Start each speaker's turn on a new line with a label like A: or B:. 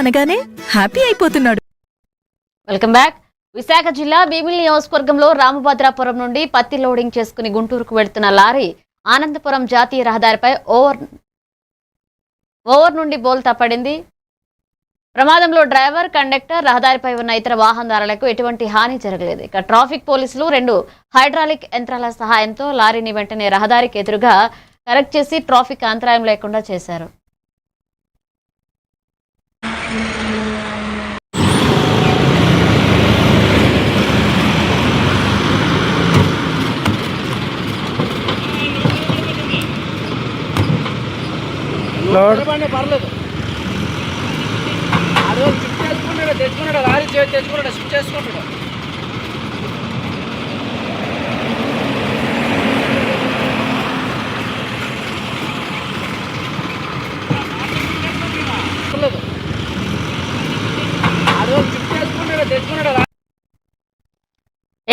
A: అనగానే హ్యాపీ అయిపోతున్నాడు.
B: Welcome back. Visakha జిల్లా భీమిలి నియోజకవర్గంలో రామభద్రాపురం నుండి పత్తి లోడింగ్ చేసుకుని గుంటూరుకు వెళ్తున్న లారీ ఆనందపురం జాతీయ రహదారిపై ఓవర్ నుండి బోల్తా పడింది. ప్రమాదంలో డ్రైవర్, కండక్టర్, రహదారిపై ఉన్న ఇతర వాహనదారులకు ఎటువంటి హాని జరగలేదు. ఇక ట్రాఫిక్ పోలీసులు 2 హైడ్రాలిక్ యంత్రాల సహాయంతో లారీని వెంటనే రహదారికి ఎదురుగా కరెక్ట్ చేసి ట్రాఫిక్ అంతరాయం లేకుండా చేశారు.
C: పర్లేదు తెచ్చుకున్నాడు లారీ తెచ్చుకున్నాడు షిఫ్ట్ చేసుకుంటాడు.